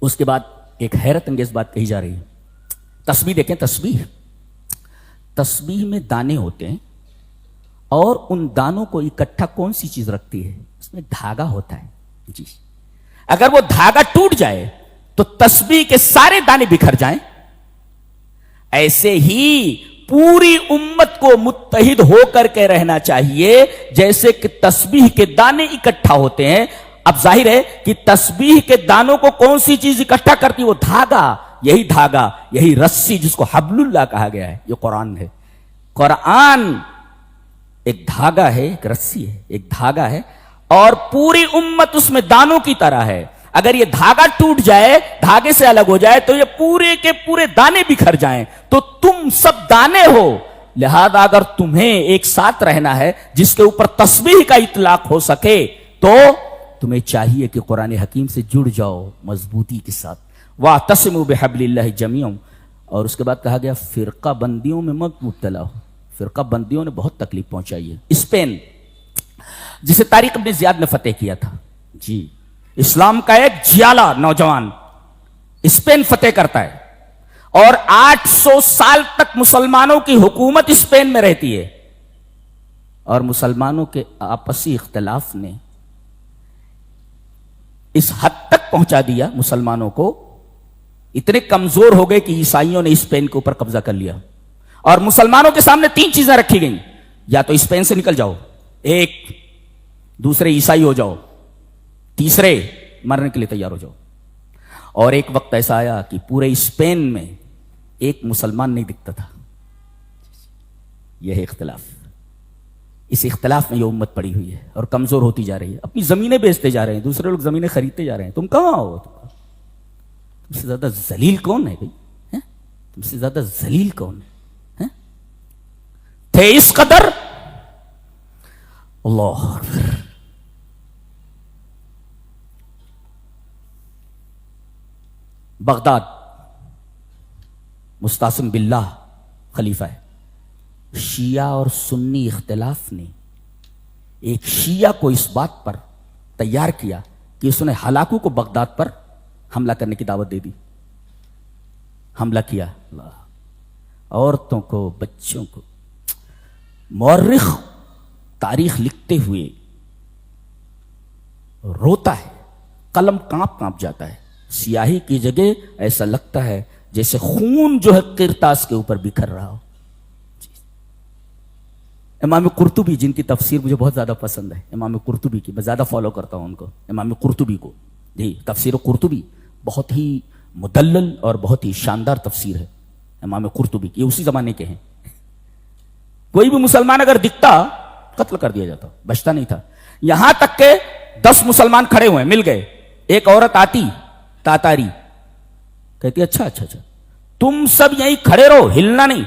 اس کے بعد ایک حیرت انگیز بات کہی جا رہی ہے. تسبیح دیکھیں, تسبیح میں دانے ہوتے ہیں اور ان دانوں کو اکٹھا کون سی چیز رکھتی ہے؟ اس میں دھاگا ہوتا ہے. جی, اگر وہ دھاگا ٹوٹ جائے تو تسبیح کے سارے دانے بکھر جائیں. ایسے ہی پوری امت کو متحد ہو کر کے رہنا چاہیے جیسے کہ تسبیح کے دانے اکٹھا ہوتے ہیں. اب ظاہر ہے کہ تسبیح کے دانوں کو کون سی چیز اکٹھا کرتی؟ وہ دھاگا, یہی دھاگا, یہی رسی جس کو حبل اللہ کہا گیا ہے, یہ قرآن ہے. قرآن ایک دھاگا ہے, ایک رسی ہے, ایک دھاگا ہے, اور پوری امت اس میں دانوں کی طرح ہے. اگر یہ دھاگا ٹوٹ جائے, دھاگے سے الگ ہو جائے تو یہ پورے کے پورے دانے بکھر جائیں. تو تم سب دانے ہو, لہذا اگر تمہیں ایک ساتھ رہنا ہے جس کے اوپر تسبیح کا اطلاق ہو سکے تو تمہیں چاہیے کہ قرآن حکیم سے جڑ جاؤ مضبوطی کے ساتھ. وَاعْتَصِمُوا بِحَبْلِ اللَّهِ جَمِيعًا. اور اس کے بعد کہا گیا فرقہ بندیوں میں مت مبتلا ہو. فرقہ بندیوں نے بہت تکلیف پہنچائی ہے. اسپین جسے طارق ابن زیاد نے فتح کیا تھا, جی, اسلام کا ایک جیالا نوجوان اسپین فتح کرتا ہے اور 800 سال تک مسلمانوں کی حکومت اسپین میں رہتی ہے. اور مسلمانوں کے آپسی اختلاف نے اس حد تک پہنچا دیا مسلمانوں کو, اتنے کمزور ہو گئے کہ عیسائیوں نے اسپین کے اوپر قبضہ کر لیا. اور مسلمانوں کے سامنے 3 چیزیں رکھی گئیں, یا تو اسپین سے نکل جاؤ, ایک, دوسرے عیسائی ہو جاؤ, تیسرے مرنے کے لیے تیار ہو جاؤ. اور ایک وقت ایسا آیا کہ پورے اسپین میں ایک مسلمان نہیں دکھتا تھا. یہ ہے اختلاف. اس اختلاف میں یہ امت پڑی ہوئی ہے اور کمزور ہوتی جا رہی ہے. اپنی زمینیں بیچتے جا رہے ہیں, دوسرے لوگ زمینیں خریدتے جا رہے ہیں. تم کہاں ہو؟ تم سے زیادہ ذلیل کون ہے بھائی؟ تم سے زیادہ ذلیل کون ہے؟ تھے اس قدر. اللہ اکبر. بغداد مستعصم باللہ خلیفہ ہے. شیعہ اور سنی اختلاف نے ایک شیعہ کو اس بات پر تیار کیا کہ اس نے ہلاکو کو بغداد پر حملہ کرنے کی دعوت دے دی. حملہ کیا. عورتوں کو, بچوں کو. مورخ تاریخ لکھتے ہوئے روتا ہے, قلم کانپ جاتا ہے. سیاہی کی جگہ ایسا لگتا ہے جیسے خون جو ہے قرطاس کے اوپر بکھر رہا ہو. امام قرطبی, جن کی تفسیر مجھے بہت زیادہ پسند ہے, امام قرطبی کی میں زیادہ فالو کرتا ہوں ان کو, امام قرطبی کو. جی, تفسیر قرطبی بہت ہی مدلل اور بہت ہی شاندار تفسیر ہے امام قرطبی کی. یہ اسی زمانے کے ہیں. کوئی بھی مسلمان اگر دکھتا قتل کر دیا جاتا, بچتا نہیں تھا. یہاں تک کہ 10 مسلمان کھڑے ہوئے, مل گئے, ایک عورت آتی تاتاری, کہتی اچھا تم سب یہیں کھڑے رہو, ہلنا نہیں,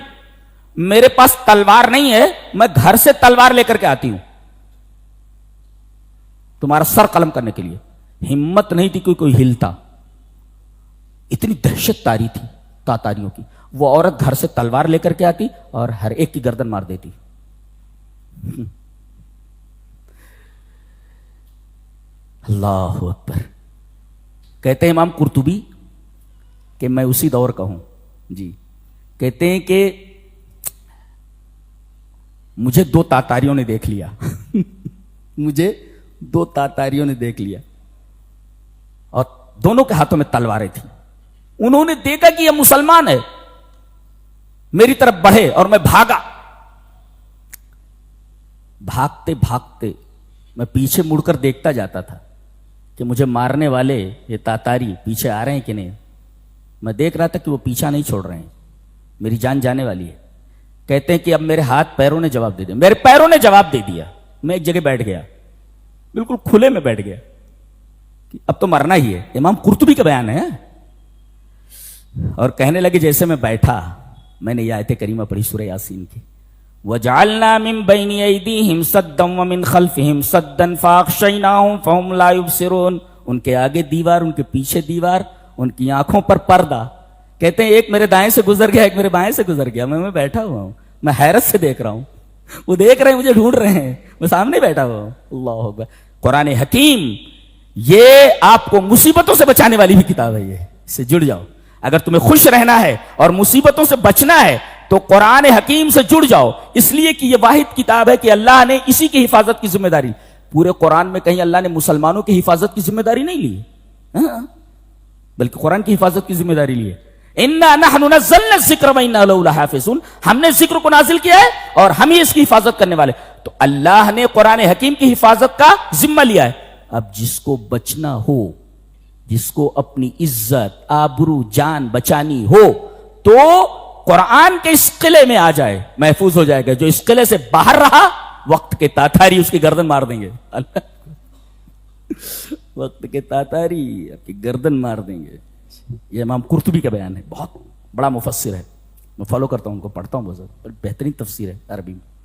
میرے پاس تلوار نہیں ہے, میں گھر سے تلوار لے کر کے آتی ہوں تمہارا سر قلم کرنے کے لیے. ہمت نہیں تھی کوئی ہلتا. اتنی دہشت تاری تھی تاتاریوں کی. وہ عورت گھر سے تلوار لے کر کے آتی اور ہر ایک کی گردن مار دیتی. اللہ اکبر. کہتے ہیں امام قرطبی کہ میں اسی دور کا ہوں. جی, کہتے ہیں کہ مجھے 2 تاتاریوں نے دیکھ لیا. مجھے 2 تاتاریوں نے دیکھ لیا اور دونوں کے ہاتھوں میں تلواریں تھیں. انہوں نے دیکھا کہ یہ مسلمان ہے, میری طرف بڑھے اور میں بھاگا. بھاگتے بھاگتے میں پیچھے مڑ کر دیکھتا جاتا تھا کہ مجھے مارنے والے یہ تاتاری پیچھے آ رہے ہیں کہ نہیں. میں دیکھ رہا تھا کہ وہ پیچھا نہیں چھوڑ رہے ہیں, میری جان جانے والی ہے. کہتے ہیں کہ اب میرے ہاتھ پیروں نے جواب دے دیا, میرے پیروں نے جواب دے دیا. میں ایک جگہ بیٹھ گیا, بالکل کھلے میں بیٹھ گیا کہ اب تو مرنا ہی ہے. امام قرطبی کا بیان ہے. اور کہنے لگے جیسے میں بیٹھا میں نے یہ آیت کریمہ پڑھی سورہ یاسین کی, وَجَعَلْنَا مِن بَيْنِ أَيْدِيهِمْ سَدًّا وَمِنْ خَلْفِهِمْ سَدًّا فَأَغْشَيْنَاهُمْ فَهُمْ لَا يُبْصِرُونَ. ان کے آگے دیوار, ان کے پیچھے دیوار, ان کی آنکھوں پر پردہ. کہتے ہیں ایک میرے دائیں سے گزر گیا, ایک میرے بائیں سے گزر گیا. میں بیٹھا ہوا ہوں, میں حیرت سے دیکھ رہا ہوں. وہ دیکھ رہے ہیں, مجھے ڈھونڈ رہے ہیں, میں سامنے بیٹھا ہوا ہوں. اللہ اکبر. قرآن حکیم یہ آپ کو مصیبتوں سے بچانے والی بھی کتاب ہے، یہ اس سے جڑ جاؤ۔ اگر تمہیں خوش رہنا ہے اور مصیبتوں سے بچنا ہے تو قرآن حکیم سے جڑ جاؤ، اس لیے کہ یہ واحد کتاب ہے کہ اللہ نے اسی کی حفاظت کی ذمہ داری، پورے قرآن میں کہیں اللہ نے مسلمانوں کی حفاظت کی ذمہ داری نہیں لی، بلکہ قرآن کی حفاظت کی ذمہ داری لی ہے۔ اِنَّا نَحْنُ نَزَّلْنَا الذِّكْرَ وَإِنَّا لَهُ لَحَافِظُونَ، ہم نے ذکر کو نازل کیا ہے اور ہم ہی اس کی حفاظت کرنے والے۔ تو اللہ نے قرآن حکیم کی حفاظت کا ذمہ لیا ہے۔ اب جس کو بچنا ہو، جس کو اپنی عزت آبرو جان بچانی ہو تو قرآن کے اس قلعے میں آ جائے، محفوظ ہو جائے گا۔ جو اس قلعے سے باہر رہا، وقت کے تاتاری اس کی گردن مار دیں گے، وقت کے تاتاری آپ کی گردن مار دیں گے۔ یہ امام قرطبی کا بیان ہے، بہت بڑا مفسر ہے، میں فالو کرتا ہوں ان کو، پڑھتا ہوں، بہت بہترین تفسیر ہے عربی میں۔